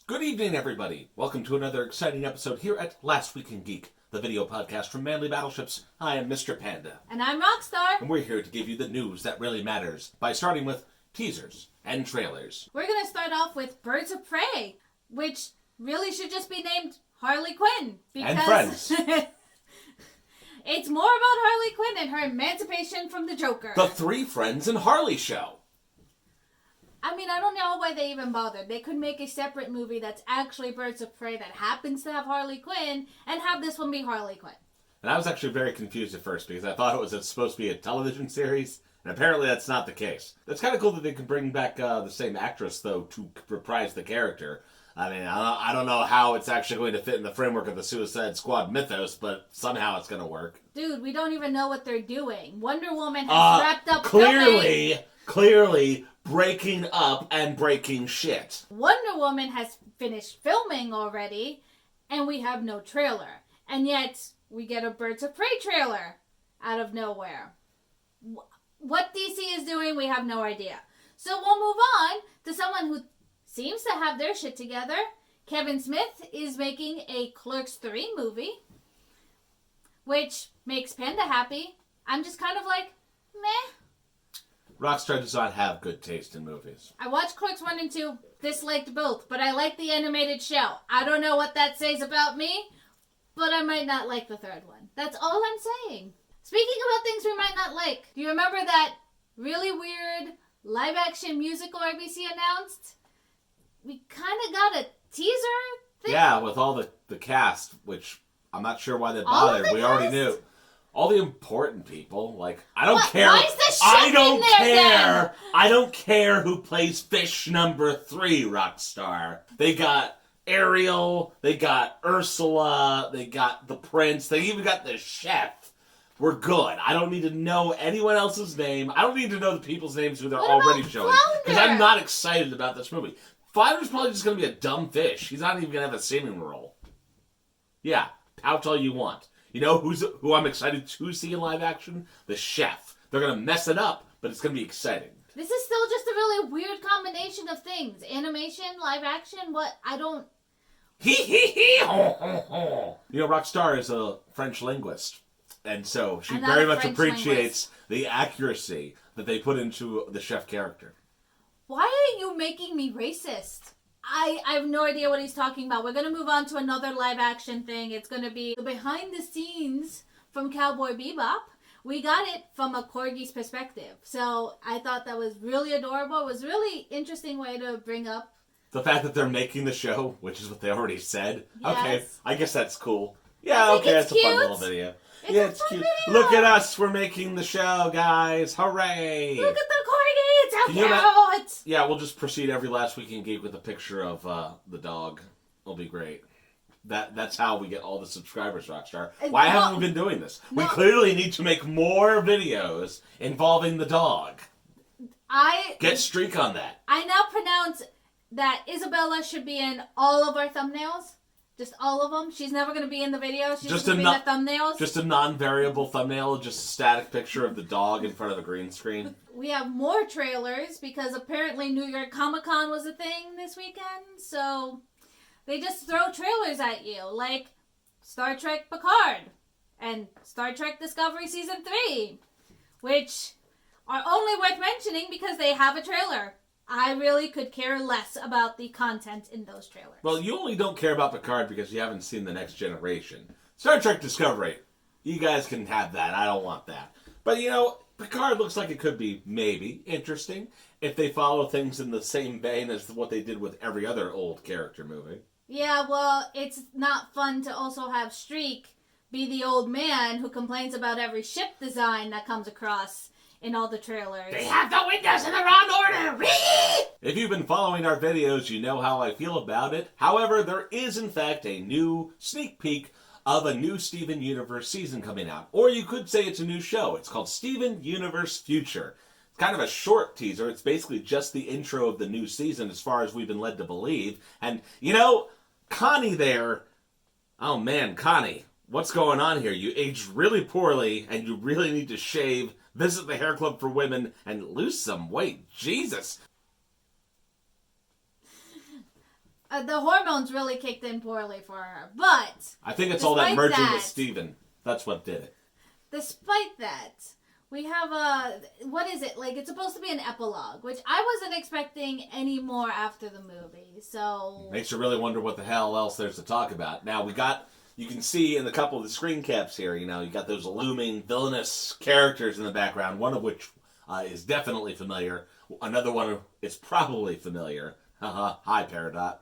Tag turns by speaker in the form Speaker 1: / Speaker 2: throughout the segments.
Speaker 1: Good evening, everybody. Welcome to another exciting episode here at Last Week in Geek, the video podcast from Manly Battleships. I am Mr. Panda.
Speaker 2: And I'm Roxstar.
Speaker 1: And we're here to give you the news that really matters by starting with teasers and trailers.
Speaker 2: We're going to start off with Birds of Prey, which really should just be named Harley Quinn. Because
Speaker 1: and Friends.
Speaker 2: It's more about Harley Quinn and her emancipation from the Joker.
Speaker 1: The Three Friends and Harley Show.
Speaker 2: I mean, I don't know why they even bothered. They could make a separate movie that's actually Birds of Prey that happens to have Harley Quinn and have this one be Harley Quinn.
Speaker 1: And I was actually very confused at first because I thought it was supposed to be a television series, and apparently that's not the case. It's kind of cool that they could bring back the same actress, though, to reprise the character. I mean, I don't know how it's actually going to fit in the framework of the Suicide Squad mythos, but somehow it's going to work.
Speaker 2: Dude, we don't even know what they're doing. Wonder Woman has wrapped up
Speaker 1: Clearly breaking up and breaking shit.
Speaker 2: Wonder Woman has finished filming already, and we have no trailer. And yet, we get a Birds of Prey trailer out of nowhere. What DC is doing, we have no idea. So we'll move on to someone who seems to have their shit together. Kevin Smith is making a Clerks 3 movie, which makes Panda happy. I'm just kind of like, meh.
Speaker 1: Roxstar does not have good taste in movies.
Speaker 2: I watched Clerks 1 and 2, disliked both, but I like the animated show. I don't know what that says about me, but I might not like the third one. That's all I'm saying. Speaking about things we might not like, do you remember that really weird live-action musical RBC announced? We kind of got a teaser thing?
Speaker 1: Yeah, with all the cast, which I'm not sure why they bothered. We already knew. All the important people, like, I don't care.
Speaker 2: Why is the ship in there, then?
Speaker 1: I don't care who plays fish number 3, Roxstar. They got Ariel, they got Ursula, they got the prince, they even got the chef. We're good. I don't need to know anyone else's name. I don't need to know the people's names who they're already showing. Because I'm not excited about this movie. Flounder's probably just going to be a dumb fish. He's not even going to have a singing role. Yeah, pout all you want. You know who I'm excited to see in live action? The chef. They're going to mess it up, but it's going to be exciting.
Speaker 2: This is still just a really weird combination of things. Animation, live action, what? I don't...
Speaker 1: Hee hee hee! Ho ho ho! You know, Roxstar is a French linguist. And so she very much appreciates the accuracy that they put into the chef character.
Speaker 2: Why are you making me racist? I have no idea what he's talking about. We're going to move on to another live action thing. It's going to be the behind the scenes from Cowboy Bebop. We got it from a corgi's perspective. So I thought that was really adorable. It was a really interesting way to bring up
Speaker 1: the fact that they're making the show, which is what they already said.
Speaker 2: Yes.
Speaker 1: Okay, I guess that's cool. Yeah, okay, that's a fun little video.
Speaker 2: It's
Speaker 1: cute.
Speaker 2: Video.
Speaker 1: Look at us, we're making the show, guys. Hooray!
Speaker 2: Look at the corgi, it's so cute!
Speaker 1: Yeah, we'll just proceed every Last Week in Geek with a picture of the dog. It'll be great. That's how we get all the subscribers, Roxstar. Why haven't we been doing this? We clearly need to make more videos involving the dog. Get streak on that.
Speaker 2: I now pronounce that Isabella should be in all of our thumbnails. Just all of them. She's never going to be in the video. She's just going to be in the thumbnails.
Speaker 1: Just a non-variable thumbnail, just a static picture of the dog in front of a green screen.
Speaker 2: We have more trailers because apparently New York Comic Con was a thing this weekend. So they just throw trailers at you like Star Trek Picard and Star Trek Discovery Season 3, which are only worth mentioning because they have a trailer. I really could care less about the content in those trailers.
Speaker 1: Well, you only don't care about Picard because you haven't seen The Next Generation. Star Trek Discovery, you guys can have that. I don't want that. But, you know, Picard looks like it could be, maybe, interesting if they follow things in the same vein as what they did with every other old character movie.
Speaker 2: Yeah, well, it's not fun to also have Streak be the old man who complains about every ship design that comes across in all the trailers.
Speaker 1: They have the windows in the wrong order! If you've been following our videos, you know how I feel about it. However, there is in fact a new sneak peek of a new Steven Universe season coming out. Or you could say it's a new show. It's called Steven Universe Future. It's kind of a short teaser. It's basically just the intro of the new season as far as we've been led to believe. And, you know, Connie there... Oh man, Connie, what's going on here? You aged really poorly and you really need to shave, visit the hair club for women, and lose some weight. Jesus.
Speaker 2: The hormones really kicked in poorly for her. But
Speaker 1: I think it's all that merging
Speaker 2: that,
Speaker 1: with Steven. That's what did it.
Speaker 2: Despite that, we have what is it? Like, it's supposed to be an epilogue, which I wasn't expecting any more after the movie, so...
Speaker 1: Makes you really wonder what the hell else there's to talk about. Now, you can see in a couple of the screen caps here, you got those looming villainous characters in the background, one of which is definitely familiar. Another one is probably familiar. Hi, Peridot.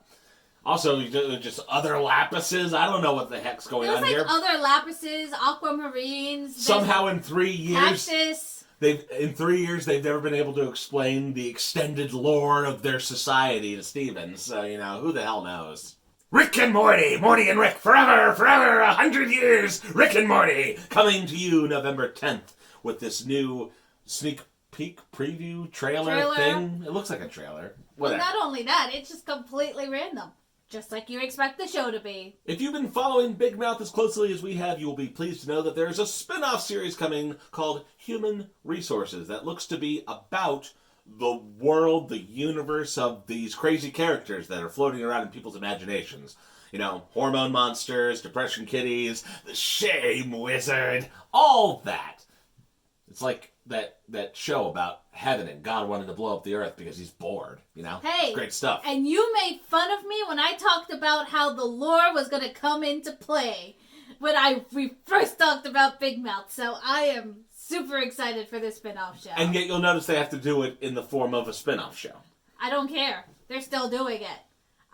Speaker 1: Also, just other Lapises. I don't know what the heck's going on here.
Speaker 2: There's other Lapises, aquamarines.
Speaker 1: Somehow in 3 years,
Speaker 2: Cactus.
Speaker 1: they've never been able to explain the extended lore of their society to Steven. So, who the hell knows? Rick and Morty, Morty and Rick, forever, 100 years, Rick and Morty, coming to you November 10th with this new sneak peek preview trailer thing. It looks like a trailer. Whatever.
Speaker 2: Well, not only that, it's just completely random. Just like you expect the show to be.
Speaker 1: If you've been following Big Mouth as closely as we have, you will be pleased to know that there's a spin-off series coming called Human Resources that looks to be about the world, the universe of these crazy characters that are floating around in people's imaginations. Hormone monsters, depression kitties, the shame wizard, all that. It's like that show about heaven and God wanting to blow up the earth because he's bored,
Speaker 2: Hey,
Speaker 1: great stuff.
Speaker 2: And you made fun of me when I talked about how the lore was going to come into play when we first talked about Big Mouth, so I am super excited for this spin-off show.
Speaker 1: And yet you'll notice they have to do it in the form of a spin-off show.
Speaker 2: I don't care. They're still doing it.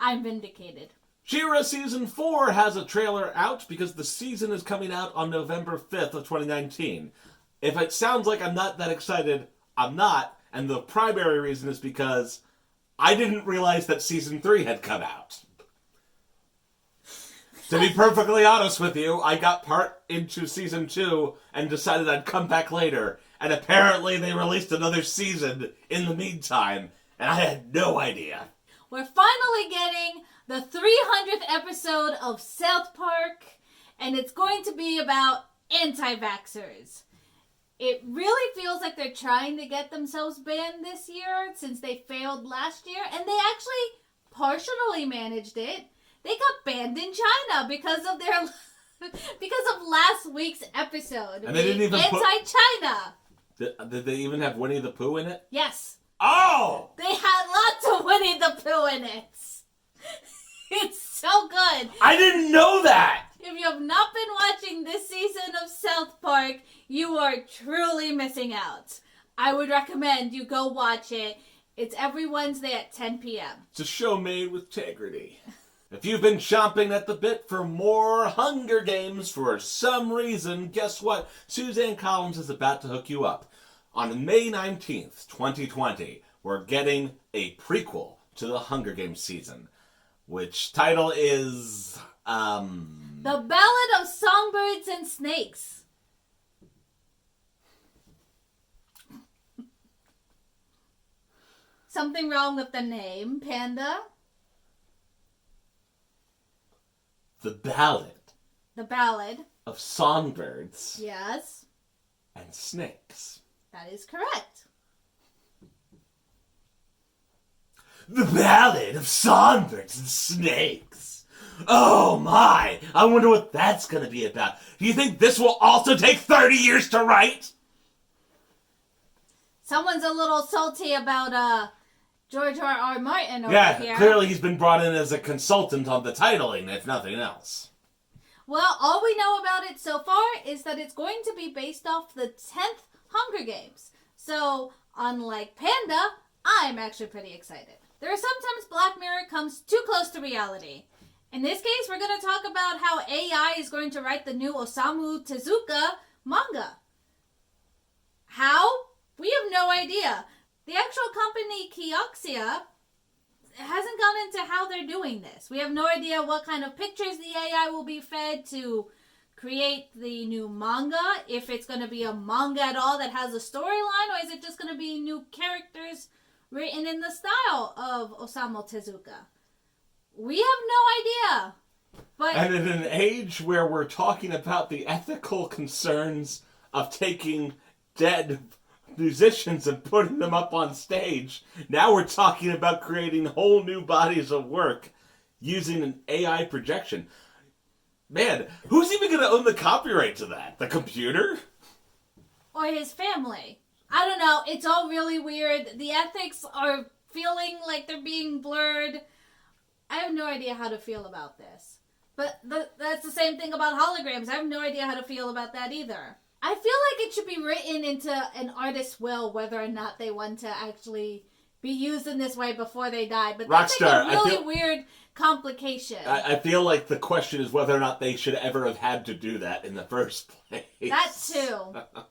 Speaker 2: I'm vindicated.
Speaker 1: She-Ra Season 4 has a trailer out because the season is coming out on November 5th of 2019. If it sounds like I'm not that excited, I'm not. And the primary reason is because I didn't realize that Season 3 had come out. To be perfectly honest with you, I got part into Season 2 and decided I'd come back later. And apparently they released another season in the meantime. And I had no idea.
Speaker 2: We're finally getting the 300th episode of South Park. And it's going to be about anti-vaxxers. It really feels like they're trying to get themselves banned this year since they failed last year. And they actually partially managed it. They got banned in China because of last week's episode.
Speaker 1: And they didn't even
Speaker 2: anti-China.
Speaker 1: Did they even have Winnie the Pooh in it?
Speaker 2: Yes.
Speaker 1: Oh!
Speaker 2: They had lots of Winnie the Pooh in it. It's so good.
Speaker 1: I didn't know that!
Speaker 2: If you have not been watching this season of South Park, you are truly missing out. I would recommend you go watch it. It's every Wednesday at 10 p.m.
Speaker 1: It's a show made with integrity. If you've been chomping at the bit for more Hunger Games for some reason, guess what? Suzanne Collins is about to hook you up. On May 19th, 2020, we're getting a prequel to the Hunger Games season, which title is,
Speaker 2: The Ballad of Songbirds and Snakes. Something wrong with the name, Panda?
Speaker 1: The Ballad.
Speaker 2: The Ballad.
Speaker 1: Of Songbirds.
Speaker 2: Yes.
Speaker 1: And Snakes.
Speaker 2: That is correct.
Speaker 1: The Ballad of Songbirds and Snakes. Oh my! I wonder what that's gonna be about. Do you think this will also take 30 years to write?
Speaker 2: Someone's a little salty about, George R.R. Martin over here.
Speaker 1: Yeah, clearly he's been brought in as a consultant on the titling, if nothing else.
Speaker 2: Well, all we know about it so far is that it's going to be based off the 10th Hunger Games. So, unlike Panda, I'm actually pretty excited. There are sometimes Black Mirror comes too close to reality. In this case, we're going to talk about how AI is going to write the new Osamu Tezuka manga. How? We have no idea. The actual company Kyoxia hasn't gone into how they're doing this. We have no idea what kind of pictures the AI will be fed to create the new manga, if it's going to be a manga at all that has a storyline, or is it just going to be new characters written in the style of Osamu Tezuka? We have no idea. But
Speaker 1: And in an age where we're talking about the ethical concerns of taking dead musicians and putting them up on stage, now we're talking about creating whole new bodies of work. using an AI projection. Man, who's even going to own the copyright to that? The computer?
Speaker 2: Or his family. I don't know. It's all really weird. The ethics are feeling like they're being blurred. I have no idea how to feel about this. But that's the same thing about holograms. I have no idea how to feel about that either. I feel like it should be written into an artist's will whether or not they want to actually be used in this way before they die. But that's
Speaker 1: Roxstar,
Speaker 2: like a really weird complication.
Speaker 1: I feel like the question is whether or not they should ever have had to do that in the first place.
Speaker 2: That too.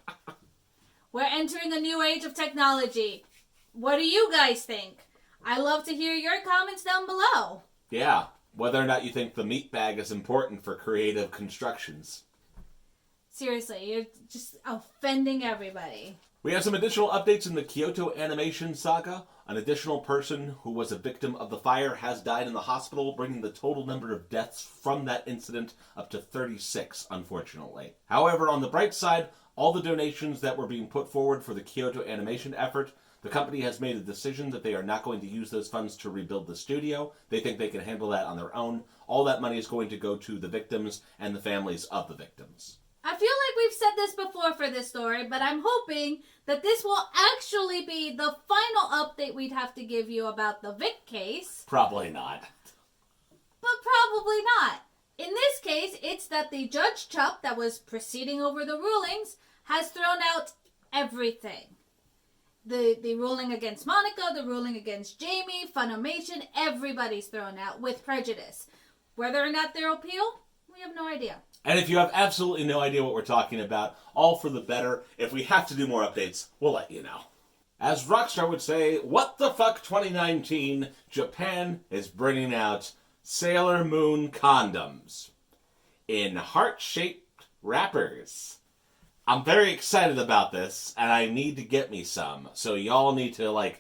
Speaker 2: We're entering a new age of technology. What do you guys think? I love to hear your comments down below.
Speaker 1: Yeah, whether or not you think the meat bag is important for creative constructions.
Speaker 2: Seriously, you're just offending everybody.
Speaker 1: We have some additional updates in the Kyoto animation saga. An additional person who was a victim of the fire has died in the hospital, bringing the total number of deaths from that incident up to 36, unfortunately. However, on the bright side, all the donations that were being put forward for the Kyoto animation effort, the company has made a decision that they are not going to use those funds to rebuild the studio. They think they can handle that on their own. All that money is going to go to the victims and the families of the victims.
Speaker 2: I feel like we've said this before for this story, but I'm hoping that this will actually be the final update we'd have to give you about the Vic case.
Speaker 1: Probably not.
Speaker 2: But probably not. In this case, it's that the Judge Chup that was proceeding over the rulings has thrown out everything. The ruling against Monica, the ruling against Jamie, Funimation, everybody's thrown out with prejudice. Whether or not they'll appeal, we have no idea.
Speaker 1: And if you have absolutely no idea what we're talking about, all for the better. If we have to do more updates, we'll let you know. As Roxstar would say, what the fuck 2019, Japan is bringing out Sailor Moon condoms in heart-shaped wrappers. I'm very excited about this, and I need to get me some. So y'all need to,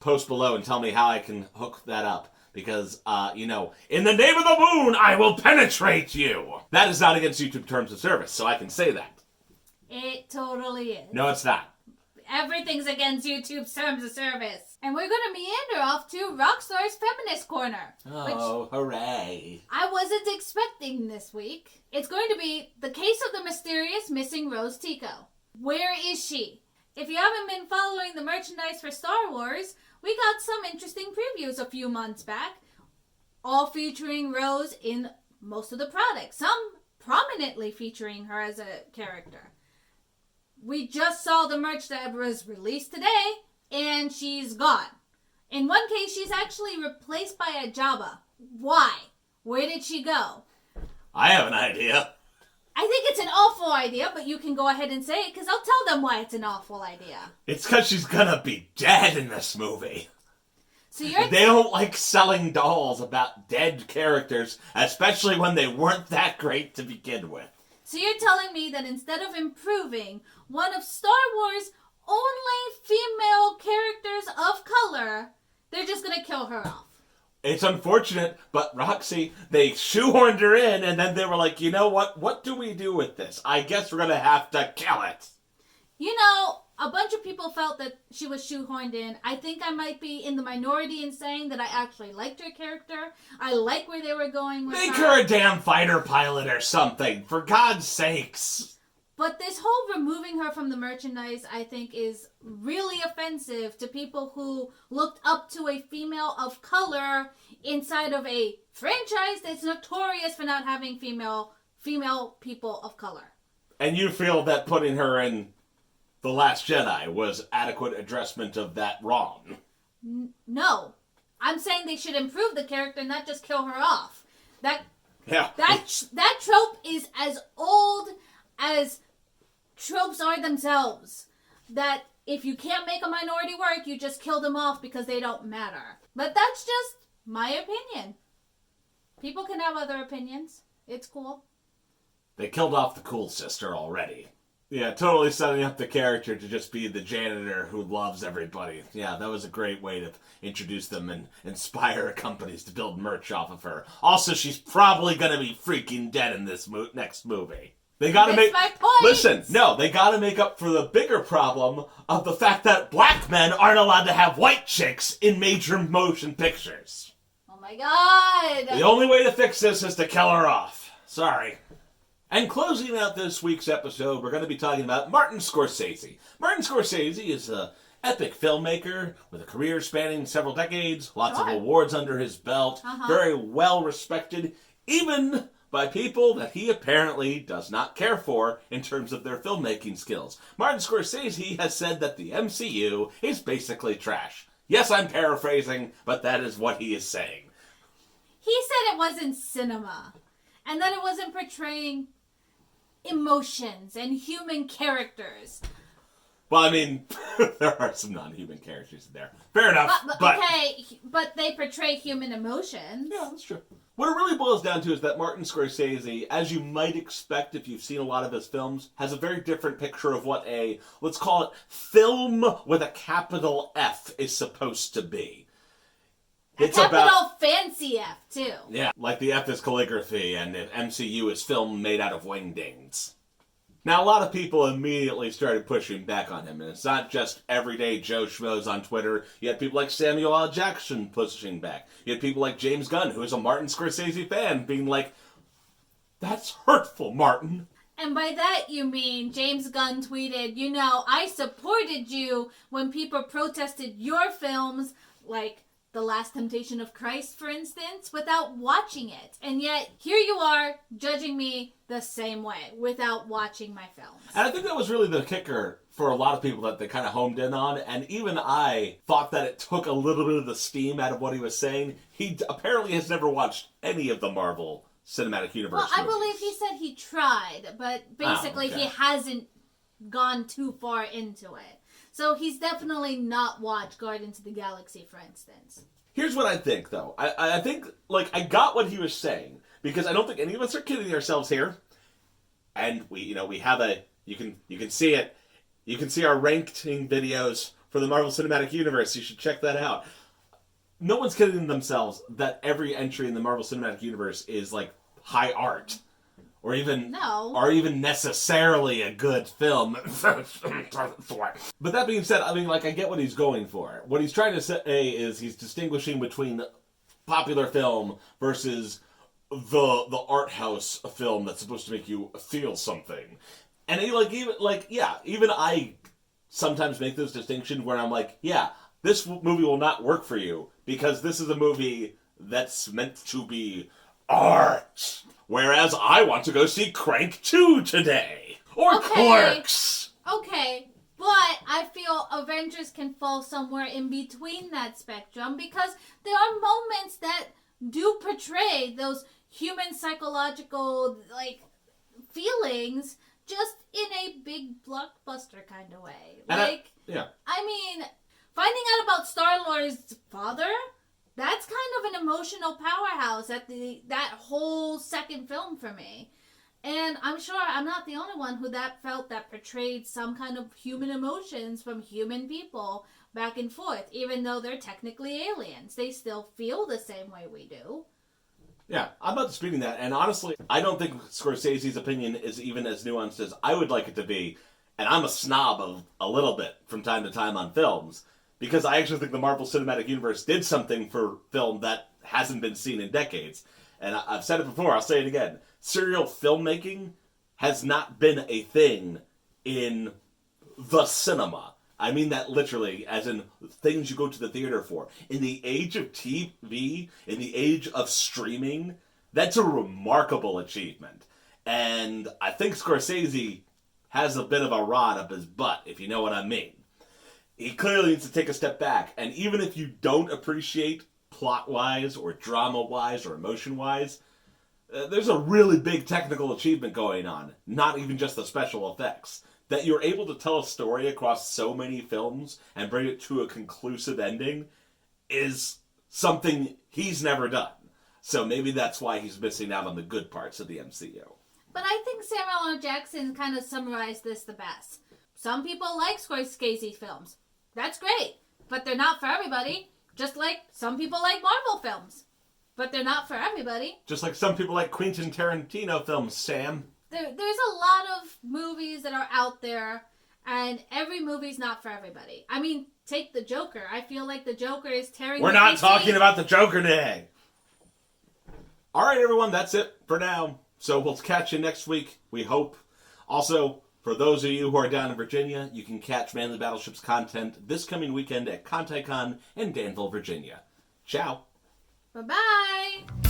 Speaker 1: post below and tell me how I can hook that up. Because, in the name of the moon, I will penetrate you! That is not against YouTube terms of service, so I can say that.
Speaker 2: It totally is.
Speaker 1: No, it's not.
Speaker 2: Everything's against YouTube's terms of service. And we're going to meander off to Rockstar's Feminist Corner.
Speaker 1: Oh, hooray.
Speaker 2: I wasn't expecting this week. It's going to be the case of the mysterious missing Rose Tico. Where is she? If you haven't been following the merchandise for Star Wars, we got some interesting previews a few months back, all featuring Rose in most of the products, some prominently featuring her as a character. We just saw the merch that was released today, and she's gone. In one case, she's actually replaced by a Jabba. Why? Where did she go?
Speaker 1: I have an idea.
Speaker 2: I think it's an awful idea, but you can go ahead and say it, because I'll tell them why it's an awful idea.
Speaker 1: It's because she's gonna be dead in this movie.
Speaker 2: So
Speaker 1: they don't like selling dolls about dead characters, especially when they weren't that great to begin with.
Speaker 2: So you're telling me that instead of improving one of Star Wars' only female characters of color, they're just gonna kill her off.
Speaker 1: It's unfortunate, but Roxy, they shoehorned her in, and then they were like, you know what? What do we do with this? I guess we're going to have to kill it.
Speaker 2: You know, a bunch of people felt that she was shoehorned in. I think I might be in the minority in saying that I actually liked her character. I like where they were going with
Speaker 1: Make
Speaker 2: her.
Speaker 1: her a damn fighter pilot or something, for God's sakes.
Speaker 2: But this whole removing her from the merchandise, I think, is really offensive to people who looked up to a female of color inside of a franchise that's notorious for not having female people of color.
Speaker 1: And you feel that putting her in The Last Jedi was adequate addressment of that wrong?
Speaker 2: No. I'm saying they should improve the character, not just kill her off. That trope is as old as tropes are themselves. That if you can't make a minority work, you just kill them off because they don't matter. But that's just my opinion. People can have other opinions. It's cool.
Speaker 1: They killed off the cool sister already. Yeah, totally setting up the character to just be the janitor who loves everybody. Yeah, that was a great way to introduce them and inspire companies to build merch off of her. Also, she's probably gonna be freaking dead in this next movie. They gotta
Speaker 2: That's my point.
Speaker 1: Listen, no, they gotta make up for the bigger problem of the fact that black men aren't allowed to have white chicks in major motion pictures.
Speaker 2: Well, my god!
Speaker 1: The only way to fix this is to kill her off. Sorry. And closing out this week's episode, we're going to be talking about Martin Scorsese. Martin Scorsese is an epic filmmaker with a career spanning several decades, lots of awards under his belt, very well respected, even by people that he apparently does not care for in terms of their filmmaking skills. Martin Scorsese has said that the MCU is basically trash. Yes, I'm paraphrasing, but that is what he is saying.
Speaker 2: He said it wasn't cinema, and that it wasn't portraying emotions and human characters.
Speaker 1: Well, I mean, there are some non-human characters in there. Fair enough. But
Speaker 2: okay, but they portray human emotions.
Speaker 1: Yeah, that's true. What it really boils down to is that Martin Scorsese, as you might expect if you've seen a lot of his films, has a very different picture of what a, let's call it, film with a capital F is supposed to be.
Speaker 2: It's capital fancy F, too.
Speaker 1: Yeah, like the F is calligraphy and the MCU is film made out of wingdings. Now, a lot of people immediately started pushing back on him, and it's not just everyday Joe Schmoes on Twitter. You had people like Samuel L. Jackson pushing back. You had people like James Gunn, who is a Martin Scorsese fan, being like, that's hurtful, Martin.
Speaker 2: And by that you mean James Gunn tweeted, you know, I supported you when people protested your films, like The Last Temptation of Christ, for instance, without watching it. And yet, here you are, judging me the same way, without watching my films.
Speaker 1: And I think that was really the kicker for a lot of people that they kind of homed in on. And even I thought that it took a little bit of the steam out of what he was saying. He apparently has never watched any of the Marvel Cinematic Universe
Speaker 2: Well, I
Speaker 1: movies.
Speaker 2: believe he said he tried, but basically he hasn't gone too far into it. So he's definitely not watched Guardians of the Galaxy, for instance.
Speaker 1: Here's what I think, though. I think, like, I got what he was saying, because I don't think any of us are kidding ourselves here. And we have you can see it. You can see our ranking videos for the Marvel Cinematic Universe. You should check that out. No one's kidding themselves that every entry in the Marvel Cinematic Universe is, like, high art. Or even necessarily a good film. But that being said, I mean, like, I get what he's going for. What he's trying to say is he's distinguishing between popular film versus the art house film that's supposed to make you feel something. And even I sometimes make those distinctions where I'm like, yeah, this movie will not work for you because this is a movie that's meant to be art. Whereas I want to go see Crank 2 today. Or Clerks.
Speaker 2: Okay, but I feel Avengers can fall somewhere in between that spectrum because there are moments that do portray those human psychological, like, feelings just in a big blockbuster kind of way. I mean, finding out about Star-Lord's father, that's kind of an emotional powerhouse at that whole second film for me. And I'm sure I'm not the only one who felt that portrayed some kind of human emotions from human people back and forth. Even though they're technically aliens, they still feel the same way we do.
Speaker 1: Yeah, I'm not disputing that. And honestly, I don't think Scorsese's opinion is even as nuanced as I would like it to be. And I'm a snob of a little bit from time to time on films. Because I actually think the Marvel Cinematic Universe did something for film that hasn't been seen in decades. And I've said it before, I'll say it again. Serial filmmaking has not been a thing in the cinema. I mean that literally, as in things you go to the theater for. In the age of TV, in the age of streaming, that's a remarkable achievement. And I think Scorsese has a bit of a rod up his butt, if you know what I mean. He clearly needs to take a step back. And even if you don't appreciate plot-wise or drama-wise or emotion-wise, there's a really big technical achievement going on. Not even just the special effects. That you're able to tell a story across so many films and bring it to a conclusive ending is something he's never done. So maybe that's why he's missing out on the good parts of the MCU.
Speaker 2: But I think Samuel L. Jackson kind of summarized this the best. Some people like Scorsese films. That's great. But they're not for everybody. Just like some people like Marvel films. But they're not for everybody.
Speaker 1: Just like some people like Quentin Tarantino films, Sam.
Speaker 2: There's a lot of movies that are out there, and every movie's not for everybody. I mean, take The Joker. I feel like The Joker is tearing...
Speaker 1: We're not talking about The Joker today. All right, everyone, that's it for now. So we'll catch you next week, we hope. Also, for those of you who are down in Virginia, you can catch Manly Battleship's content this coming weekend at ContiCon in Danville, Virginia. Ciao.
Speaker 2: Bye-bye.